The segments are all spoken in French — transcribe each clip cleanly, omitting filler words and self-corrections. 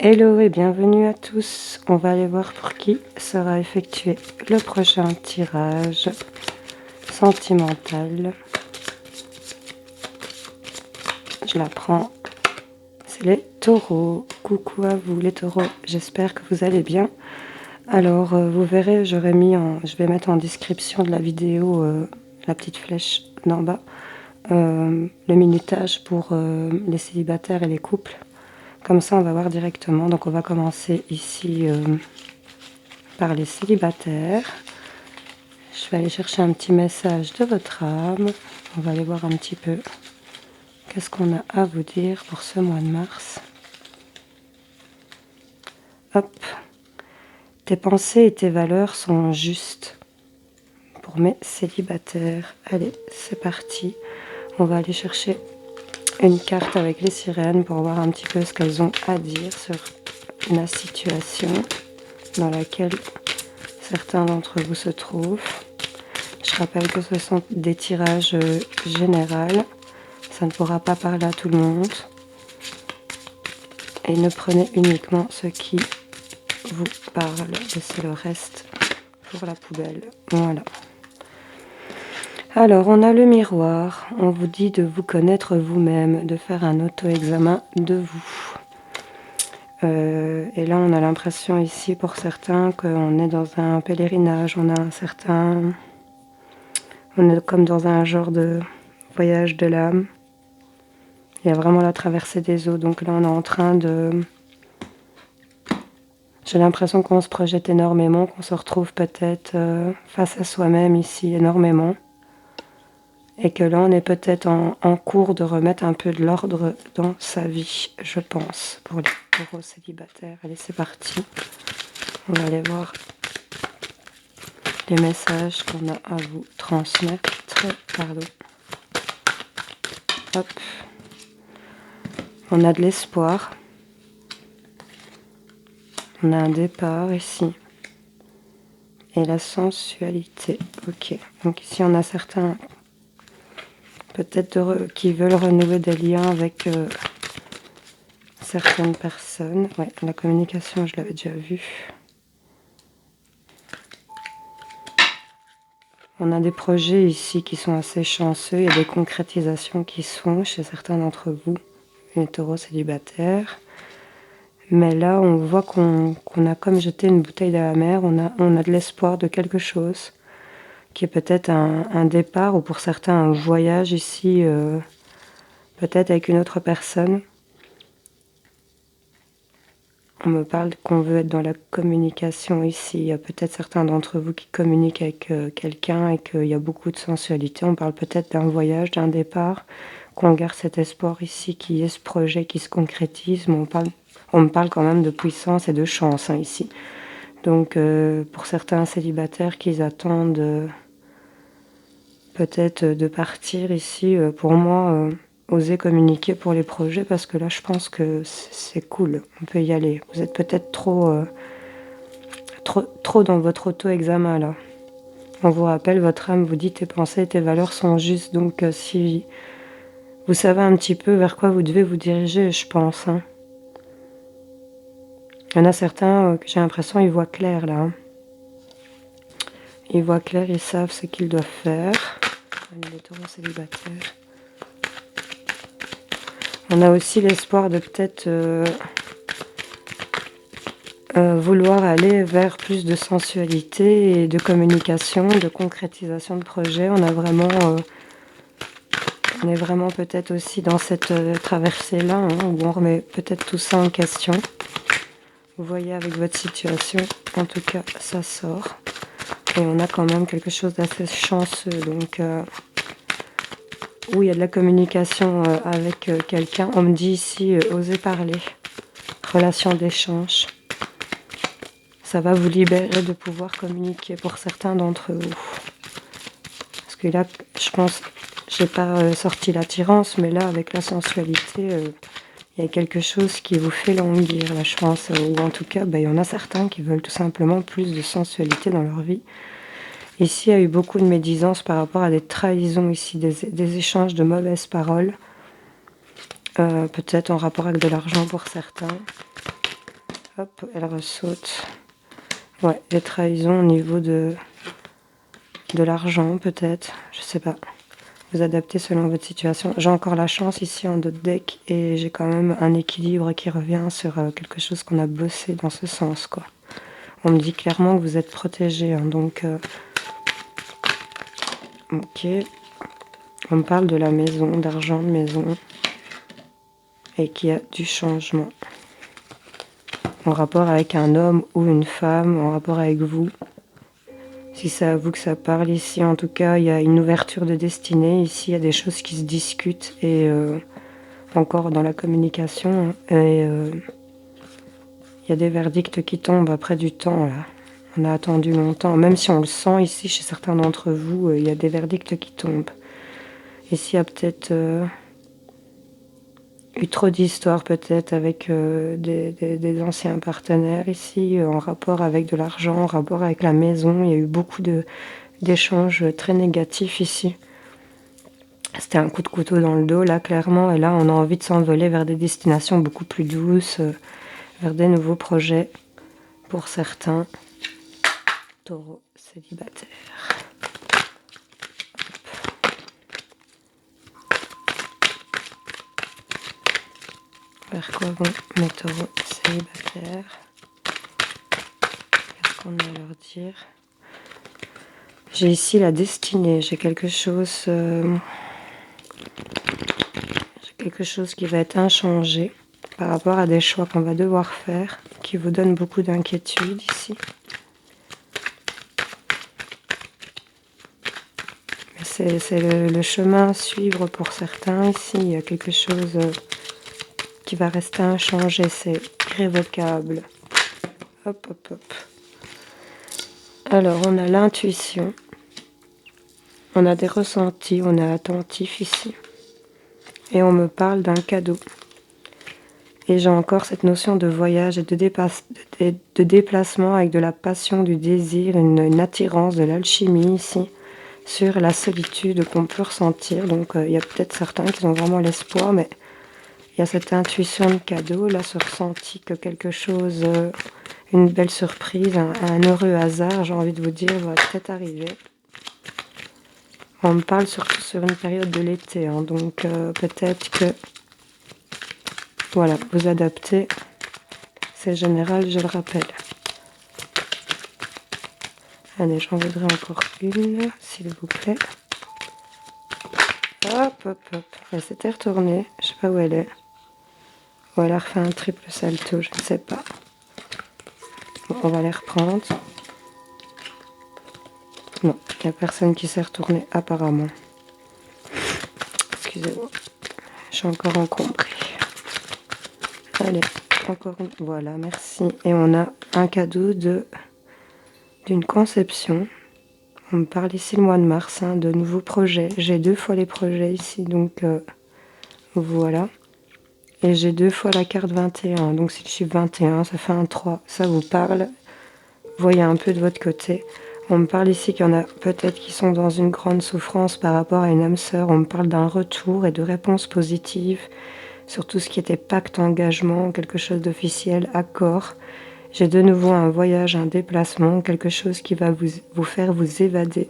Hello et bienvenue à tous. On va aller voir pour qui sera effectué le prochain tirage sentimental. Je la prends. C'est les taureaux. Coucou à vous les taureaux. J'espère que vous allez bien. Alors vous verrez, je vais mettre en description de la vidéo la petite flèche d'en bas. Le minutage pour les célibataires et les couples. Comme ça, on va voir directement. Donc, on va commencer ici par les célibataires. Je vais aller chercher un petit message de votre âme. On va aller voir un petit peu qu'est-ce qu'on a à vous dire pour ce mois de mars. Hop. Tes pensées et tes valeurs sont justes pour mes célibataires. Allez, c'est parti. On va aller chercher une carte avec les sirènes pour voir un petit peu ce qu'elles ont à dire sur la situation dans laquelle certains d'entre vous se trouvent. Je rappelle que ce sont des tirages généraux. Ça ne pourra pas parler à tout le monde. Et ne prenez uniquement ce qui vous parle. Laissez le reste pour la poubelle. Voilà. Alors, on a le miroir. On vous dit de vous connaître vous-même, de faire un auto-examen de vous. Et là, on a l'impression ici, pour certains, qu'on est dans un pèlerinage. On est comme dans un genre de voyage de l'âme. Il y a vraiment la traversée des eaux. Donc là, on est en train de... J'ai l'impression qu'on se projette énormément, qu'on se retrouve peut-être face à soi-même ici énormément. Et que là, on est peut-être en cours de remettre un peu de l'ordre dans sa vie, je pense, pour les taureaux célibataires. Allez, c'est parti. On va aller voir les messages qu'on a à vous transmettre. Pardon. Hop. On a de l'espoir. On a un départ ici. Et la sensualité. Ok. Donc ici, on a certains... peut-être qui veulent renouer des liens avec certaines personnes. Ouais, la communication, je l'avais déjà vu. On a des projets ici qui sont assez chanceux. Il y a des concrétisations qui se font chez certains d'entre vous, les taureaux célibataires. Mais là, on voit qu'on a comme jeté une bouteille dans la mer. On a de l'espoir de quelque chose qui est peut-être un départ ou pour certains un voyage ici, peut-être avec une autre personne. On me parle qu'on veut être dans la communication ici. Il y a peut-être certains d'entre vous qui communiquent avec quelqu'un et qu'il y a beaucoup de sensualité. On parle peut-être d'un voyage, d'un départ, qu'on garde cet espoir ici, qu'il y ait ce projet qui se concrétise. Mais on me parle quand même de puissance et de chance ici. Donc pour certains célibataires qui attendent peut-être de partir ici, pour moi... oser communiquer pour les projets parce que là je pense que c'est cool, on peut y aller. Vous êtes peut-être trop dans votre auto-examen là. On vous rappelle, votre âme vous dit tes pensées et tes valeurs sont justes, donc si vous savez un petit peu vers quoi vous devez vous diriger, je pense. Hein. Il y en a certains que j'ai l'impression ils voient clair là. Hein. Ils voient clair, ils savent ce qu'ils doivent faire. Les taureaux célibataires. On a aussi l'espoir de peut-être vouloir aller vers plus de sensualité et de communication, de concrétisation de projet. On est vraiment peut-être aussi dans cette traversée-là, hein, où on remet peut-être tout ça en question. Vous voyez avec votre situation, en tout cas, ça sort. Et on a quand même quelque chose d'assez chanceux, donc... où il y a de la communication avec quelqu'un. On me dit ici, osez parler. Relation d'échange. Ça va vous libérer de pouvoir communiquer pour certains d'entre vous. Parce que là, je pense, j'ai pas sorti l'attirance, mais là, avec la sensualité, il y a quelque chose qui vous fait languir, là, je pense. Ou en tout cas, il y en a certains qui veulent tout simplement plus de sensualité dans leur vie. Ici, il y a eu beaucoup de médisance par rapport à des trahisons ici, des échanges de mauvaises paroles. Peut-être en rapport avec de l'argent pour certains. Hop, elle ressaute. Ouais, des trahisons au niveau de l'argent peut-être, je sais pas. Vous adaptez selon votre situation. J'ai encore la chance ici en d'autres decks et j'ai quand même un équilibre qui revient sur quelque chose qu'on a bossé dans ce sens, quoi. On me dit clairement que vous êtes protégé, hein, donc... ok. On me parle de la maison, d'argent de maison. Et qu'il y a du changement. En rapport avec un homme ou une femme, en rapport avec vous. Si c'est à vous que ça parle ici, en tout cas, il y a une ouverture de destinée. Ici, il y a des choses qui se discutent et encore dans la communication. Et il y a des verdicts qui tombent après du temps, là. On a attendu longtemps. Même si on le sent ici, chez certains d'entre vous, il y a des verdicts qui tombent. Ici, il y a peut-être eu trop d'histoires, peut-être, avec des anciens partenaires ici, en rapport avec de l'argent, en rapport avec la maison. Il y a eu beaucoup d'échanges très négatifs ici. C'était un coup de couteau dans le dos, là, clairement. Et là, on a envie de s'envoler vers des destinations beaucoup plus douces, vers des nouveaux projets pour certains. Taureau célibataire. Vers quoi vont mes taureaux célibataires? Qu'est-ce qu'on a à leur dire? J'ai ici la destinée. J'ai quelque chose qui va être inchangé par rapport à des choix qu'on va devoir faire, qui vous donnent beaucoup d'inquiétude ici. C'est le chemin à suivre pour certains ici. Il y a quelque chose qui va rester inchangé. C'est irrévocable. Hop, hop, hop. Alors, on a l'intuition. On a des ressentis. On est attentif ici. Et on me parle d'un cadeau. Et j'ai encore cette notion de voyage et de déplacement avec de la passion, du désir, une attirance, de l'alchimie ici, sur la solitude qu'on peut ressentir. Donc il y a peut-être certains qui ont vraiment l'espoir, mais il y a cette intuition de cadeau, là, ce ressenti que quelque chose, une belle surprise, un heureux hasard, j'ai envie de vous dire, va peut-être arriver. On me parle surtout sur une période de l'été, hein, donc peut-être que... Voilà, vous adaptez. C'est général, je le rappelle. Allez, j'en voudrais encore une, s'il vous plaît. Hop, hop, hop. Elle s'était retournée. Je sais pas où elle est. Ou elle a refait un triple salto, je ne sais pas. Bon, on va les reprendre. Non, il n'y a personne qui s'est retourné, apparemment. Excusez-moi. Je suis encore encombrée. Allez, encore une. Voilà, merci. Et on a un cadeau d'une conception. On me parle ici le mois de mars, hein, de nouveaux projets. J'ai 2 fois les projets ici, donc voilà. Et j'ai 2 fois la carte 21, donc si le chiffre 21, ça fait un 3. Ça vous parle. Voyez un peu de votre côté. On me parle ici qu'il y en a peut-être qui sont dans une grande souffrance par rapport à une âme sœur. On me parle d'un retour et de réponses positives sur tout ce qui était pacte, engagement, quelque chose d'officiel, accord. J'ai de nouveau un voyage, un déplacement, quelque chose qui va vous faire vous évader.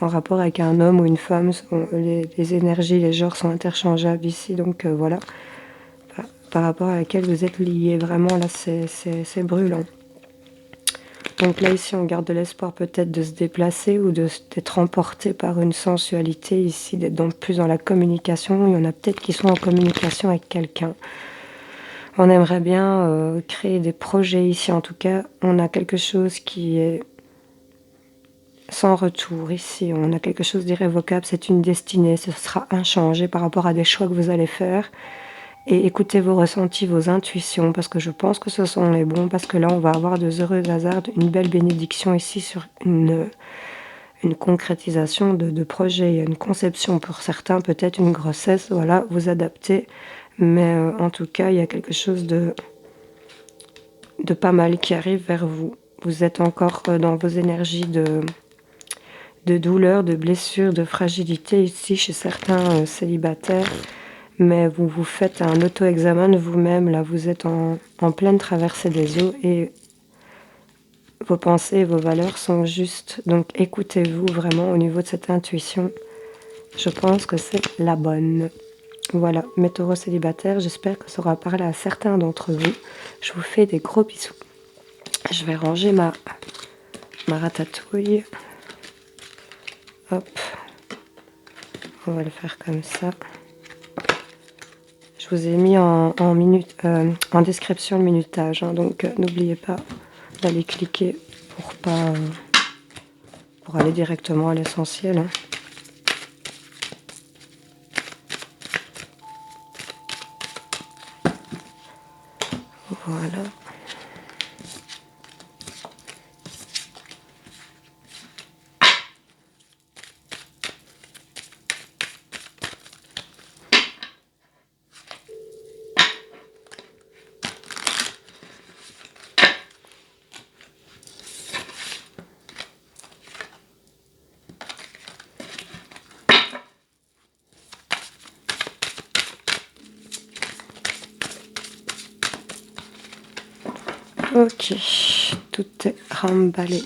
En rapport avec un homme ou une femme, les énergies, les genres sont interchangeables ici, donc voilà. Par rapport à laquelle vous êtes liés, vraiment là c'est brûlant. Donc là ici on garde de l'espoir peut-être de se déplacer ou d'être emporté par une sensualité ici, d'être plus dans la communication. Il y en a peut-être qui sont en communication avec quelqu'un. On aimerait bien créer des projets ici, en tout cas on a quelque chose qui est sans retour ici, on a quelque chose d'irrévocable, c'est une destinée, ce sera inchangé par rapport à des choix que vous allez faire. Et écoutez vos ressentis, vos intuitions, parce que je pense que ce sont les bons, parce que là on va avoir de heureux hasards, une belle bénédiction ici sur une concrétisation de projet. Il y a une conception pour certains, peut-être une grossesse, voilà, vous adaptez. Mais en tout cas, il y a quelque chose de pas mal qui arrive vers vous. Vous êtes encore dans vos énergies de douleur, de blessure, de fragilité ici chez certains célibataires. mais vous vous faites un auto-examen de vous-même. Là, vous êtes en pleine traversée des eaux et vos pensées et vos valeurs sont justes. Donc, écoutez-vous vraiment au niveau de cette intuition. Je pense que c'est la bonne. Voilà, mes taureaux célibataires, j'espère que ça aura parlé à certains d'entre vous. Je vous fais des gros bisous. Je vais ranger ma ratatouille. Hop. On va le faire comme ça. Je vous ai mis en description le minutage, hein, donc n'oubliez pas d'aller cliquer pour aller directement à l'essentiel. Hein. Voilà. Ok, tout est remballé.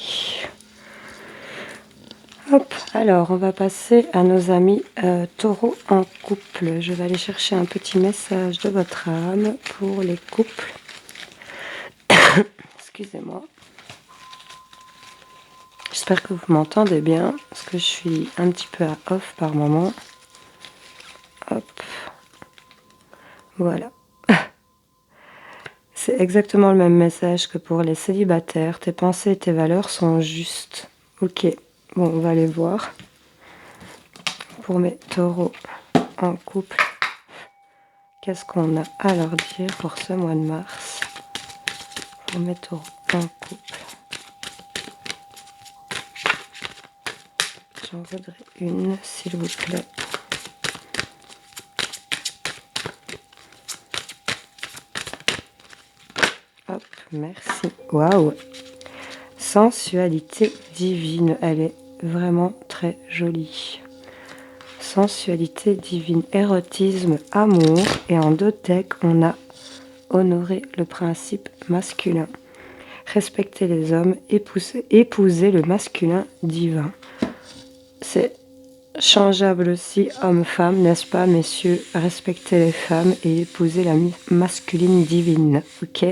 Hop, alors on va passer à nos amis taureaux en couple. Je vais aller chercher un petit message de votre âme pour les couples. Excusez-moi. J'espère que vous m'entendez bien, parce que je suis un petit peu à off par moment. Hop. Voilà. C'est exactement le même message que pour les célibataires. Tes pensées et tes valeurs sont justes. Ok, bon, on va aller voir. Pour mes taureaux en couple, qu'est-ce qu'on a à leur dire pour ce mois de mars? Pour mes taureaux en couple. J'en voudrais une, s'il vous plaît. Hop, merci. Waouh! Sensualité divine, elle est vraiment très jolie. Sensualité divine, érotisme, amour. Et en deux decks, on a honoré le principe masculin. Respecter les hommes, épouser le masculin divin. C'est changeable aussi, homme-femme, n'est-ce pas, messieurs? Respecter les femmes et épouser la masculine divine. Ok?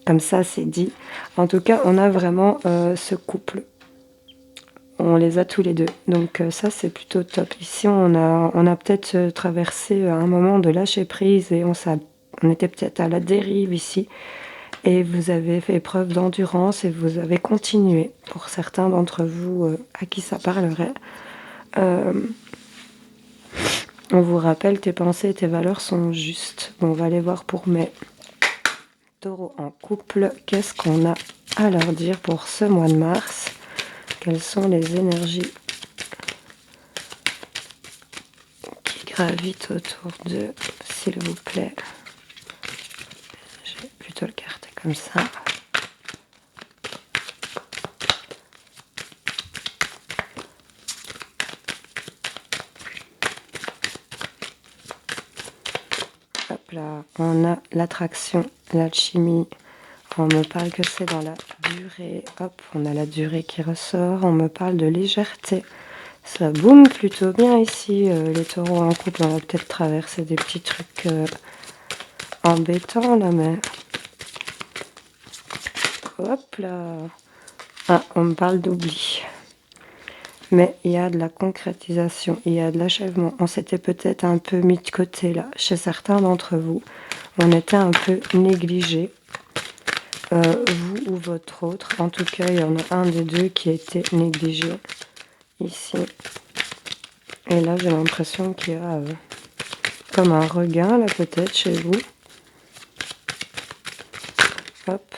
Comme ça, c'est dit. En tout cas, on a vraiment ce couple. On les a tous les deux. Donc ça, c'est plutôt top. Ici, on a peut-être traversé un moment de lâcher prise et on était peut-être à la dérive ici. Et vous avez fait preuve d'endurance et vous avez continué. Pour certains d'entre vous à qui ça parlerait. On vous rappelle, tes pensées et tes valeurs sont justes. Bon, on va aller voir pour mes taureaux en couple. Qu'est-ce qu'on a à leur dire pour ce mois de mars? Quelles sont les énergies qui gravitent autour d'eux, s'il vous plaît? Je vais plutôt le carter comme ça. Hop là, on a l'attraction, l'alchimie. On me parle que c'est dans la durée. Hop, on a la durée qui ressort. On me parle de légèreté. Ça boum plutôt bien ici. Les taureaux en couple, on va peut-être traverser des petits trucs embêtants là, mais... Hop là. Ah, on me parle d'oubli. Mais il y a de la concrétisation, il y a de l'achèvement. On s'était peut-être un peu mis de côté là, chez certains d'entre vous. On était un peu négligé. Vous ou votre autre. En tout cas, il y en a un des deux qui a été négligé ici. Et là, j'ai l'impression qu'il y a comme un regain là peut-être chez vous. Hop.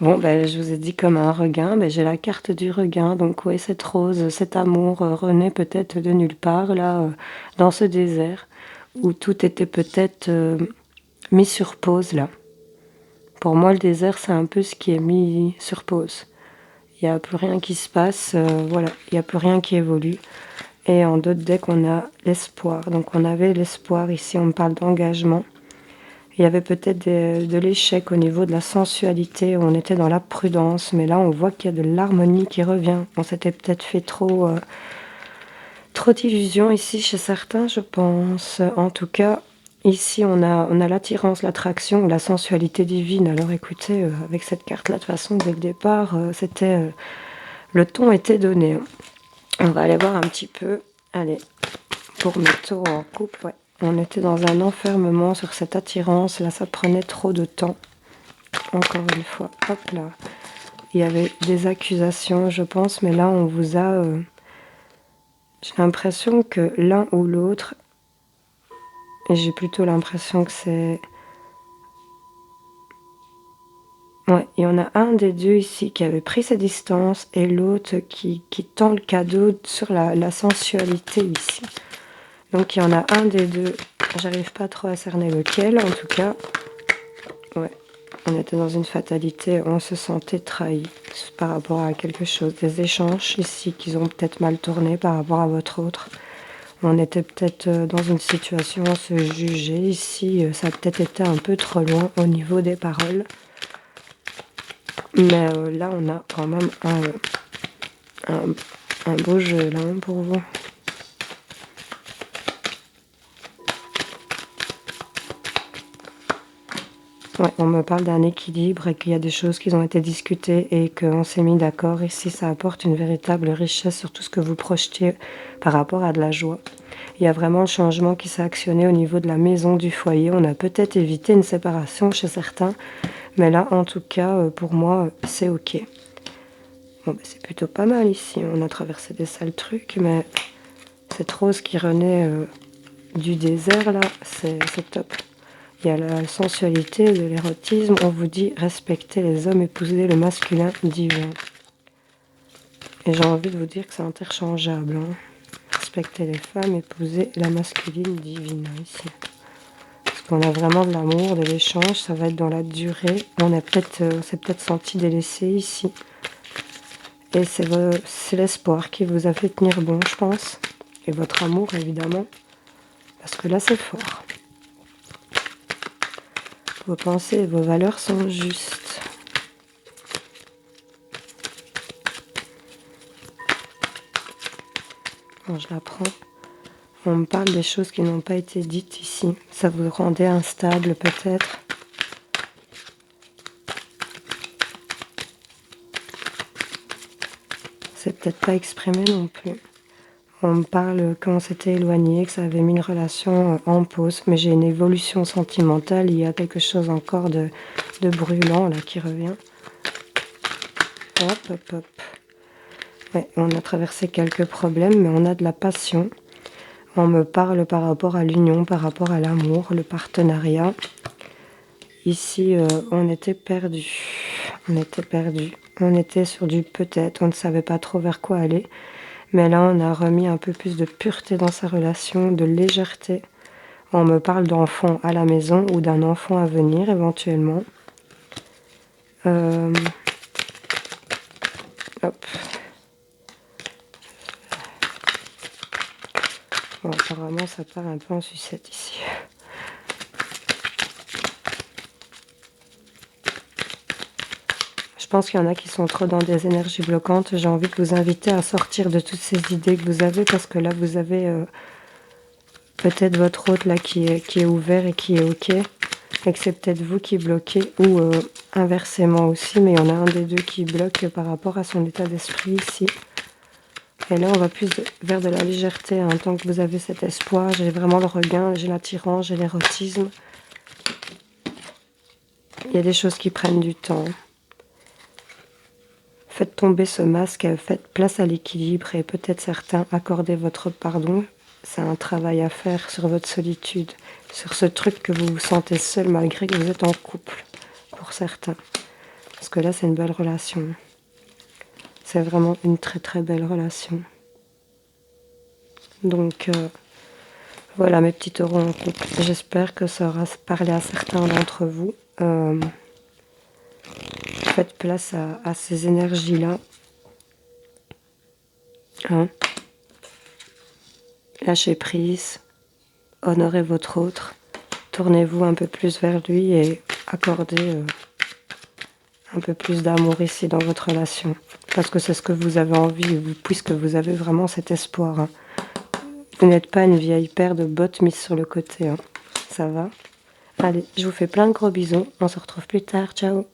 Bon, ben, je vous ai dit comme un regain, ben, j'ai la carte du regain, donc oui, cette rose, cet amour renaît peut-être de nulle part, là, dans ce désert, où tout était peut-être mis sur pause, là. Pour moi, le désert, c'est un peu ce qui est mis sur pause. Il n'y a plus rien qui se passe, voilà, il n'y a plus rien qui évolue. Et en d'autres decks, on a l'espoir. Donc on avait l'espoir, ici on me parle d'engagement. Il y avait peut-être de l'échec au niveau de la sensualité, on était dans la prudence, mais là on voit qu'il y a de l'harmonie qui revient. On s'était peut-être fait trop d'illusions ici chez certains, je pense. En tout cas, ici on a l'attirance, l'attraction, la sensualité divine. Alors écoutez, avec cette carte-là, de toute façon, dès le départ, le ton était donné. On va aller voir un petit peu. Allez, pour mes taureaux en couple, ouais. On était dans un enfermement sur cette attirance. Là, ça prenait trop de temps. Encore une fois, hop là. Il y avait des accusations, je pense, mais là, on vous a... j'ai l'impression que l'un ou l'autre, et j'ai plutôt l'impression que c'est... Ouais, il y en a un des deux ici qui avait pris ses distances et l'autre qui tend le cadeau sur la sensualité ici. Donc il y en a un des deux, j'arrive pas trop à cerner lequel, en tout cas, ouais, on était dans une fatalité, on se sentait trahi par rapport à quelque chose, des échanges ici qu'ils ont peut-être mal tourné par rapport à votre autre. On était peut-être dans une situation à se juger ici, ça a peut-être été un peu trop loin au niveau des paroles. Mais là, on a quand même un beau jeu là pour vous. Ouais, on me parle d'un équilibre et qu'il y a des choses qui ont été discutées et qu'on s'est mis d'accord. Ici, ça apporte une véritable richesse sur tout ce que vous projetez par rapport à de la joie. Il y a vraiment le changement qui s'est actionné au niveau de la maison, du foyer. On a peut-être évité une séparation chez certains, mais là, en tout cas, pour moi, c'est ok. Bon, bah, c'est plutôt pas mal ici. On a traversé des sales trucs, mais cette rose qui renaît du désert, là, c'est top. Il y a la sensualité de l'érotisme. On vous dit respectez les hommes, épousez le masculin divin. Et j'ai envie de vous dire que c'est interchangeable. Hein. Respectez les femmes, épousez la masculine divine ici. Parce qu'on a vraiment de l'amour, de l'échange. Ça va être dans la durée. On s'est peut-être senti délaissé ici. Et c'est l'espoir qui vous a fait tenir bon, je pense. Et votre amour, évidemment. Parce que là, c'est fort. Vos pensées et vos valeurs sont justes. Quand je la prends, on me parle des choses qui n'ont pas été dites ici. Ça vous rendait instable peut-être. C'est peut-être pas exprimé non plus. On me parle qu'on s'était éloigné, que ça avait mis une relation en pause. Mais j'ai une évolution sentimentale. Il y a quelque chose encore de brûlant là qui revient. Hop, hop, hop. Ouais, on a traversé quelques problèmes, mais on a de la passion. On me parle par rapport à l'union, par rapport à l'amour, le partenariat. Ici, on était perdu. On était perdu. On était sur du peut-être. On ne savait pas trop vers quoi aller. Mais là, on a remis un peu plus de pureté dans sa relation, de légèreté. On me parle d'enfant à la maison ou d'un enfant à venir éventuellement. Hop. Bon, apparemment, ça part un peu en sucette ici. Je pense qu'il y en a qui sont trop dans des énergies bloquantes. J'ai envie de vous inviter à sortir de toutes ces idées que vous avez, parce que là, vous avez peut-être votre hôte là qui est ouvert et qui est ok, et que c'est peut-être vous qui bloquez, ou inversement aussi, mais il y en a un des deux qui bloque par rapport à son état d'esprit ici. Et là, on va plus vers de la légèreté, hein, tant que vous avez cet espoir. J'ai vraiment le regain, j'ai l'attirance, j'ai l'érotisme. Il y a des choses qui prennent du temps. Faites tomber ce masque, faites place à l'équilibre, et peut-être certains accordez votre pardon. C'est un travail à faire sur votre solitude, sur ce truc que vous vous sentez seul malgré que vous êtes en couple, pour certains. Parce que là, c'est une belle relation. C'est vraiment une très très belle relation. Donc, voilà mes petits taureaux en couple. J'espère que ça aura parlé à certains d'entre vous. Faites place à ces énergies-là. Hein? lâchez prise, honorez votre autre, tournez-vous un peu plus vers lui et accordez un peu plus d'amour ici dans votre relation. Parce que c'est ce que vous avez envie, puisque vous avez vraiment cet espoir. Hein. Vous n'êtes pas une vieille paire de bottes mises sur le côté. Hein. Ça va? Allez, je vous fais plein de gros bisous. On se retrouve plus tard. Ciao!